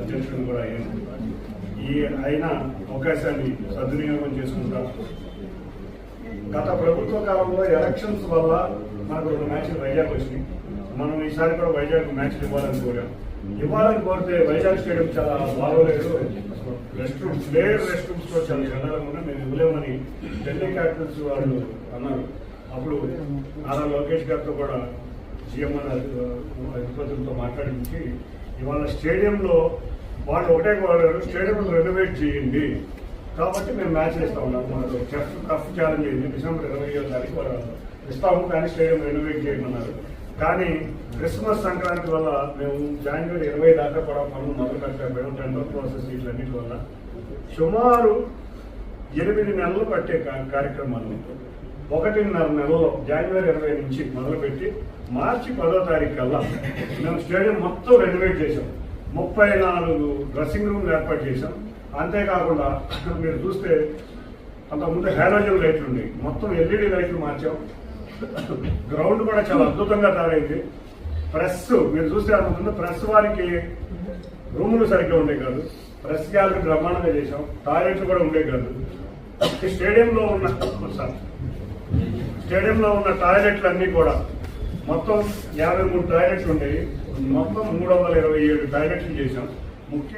అధ్యక్షుడు కూడా అయ్యాను. ఈ అయిన అవకాశాన్ని సద్వినియోగం చేసుకుంటా. గత ప్రభుత్వ కాలంలో ఎలక్షన్స్ వల్ల మనకు 2 మ్యాచ్లు వైజాగ్ వచ్చినాయి. మనం ఈసారి కూడా వైజాగ్ మ్యాచ్లు ఇవ్వాలని కోరాం. ఇవ్వాలని కోరితే వైజాగ్ స్టేడియం చాలా బాగోలేదు, రెస్ట్ రూమ్స్ లో చాలా చండాలంగా ఉన్నా మేము ఇవ్వలేమని ఢిల్లీ క్యాపిటల్స్ వాళ్ళు అన్నారు. అప్పుడు నారా లోకేష్ గారితో కూడా జిఎంఆర్ అధిపతులతో మాట్లాడించి ఇవాళ స్టేడియంలో వాళ్ళు ఒకటే కోరారు, స్టేడియం రెనోవేట్ చేయండి కాబట్టి మేము మ్యాచ్ ఇస్తా ఉన్నాము. మనకు టఫ్ ఛాలెంజ్ అయింది. డిసెంబర్ 27వ తారీఖు ఇస్తాము, కానీ స్టేడియం రెనోవేట్ చేయమన్నారు. కానీ క్రిస్మస్ సంక్రాంతి వల్ల మేము జనవరి 20 దాకా కూడా పనులు మొదలు పెట్టలేకపోయాం. టెండర్ ప్రాసెస్ వీటన్నిటి వల్ల సుమారు 8 నెలలు పట్టే కార్యక్రమాలు 1.5 నెలలో జనవరి 20 నుంచి మొదలుపెట్టి మార్చి 10వ తారీఖు కల్లా మేము స్టేడియం మొత్తం రెనోవేట్ చేసాం. 34 డ్రెస్సింగ్ రూమ్లు ఏర్పాటు చేశాం. అంతేకాకుండా మీరు చూస్తే అంతకుముందు హాలోజన్ లైట్లు ఉన్నాయి, మొత్తం ఎల్ఈడి లైట్లు మార్చాం. గ్రౌండ్ కూడా చాలా అద్భుతంగా తయారైంది. ప్రెస్ మీరు చూస్తే అంతకుముందు ప్రెస్ వారికి రూములు సరిగ్గా ఉండే కాదు, ప్రెస్ గ్యాలరీ బ్రహ్మాండంగా చేశాం. టాయిలెట్లు కూడా ఉండే కాదు. స్టేడియంలో ఉన్న టాయిలెట్లు అన్నీ కూడా మొత్తం 53 టాయిలెట్లు ఉండేవి. మొత్తం 327 టాయిలెట్లు చేశాం. ముఖ్య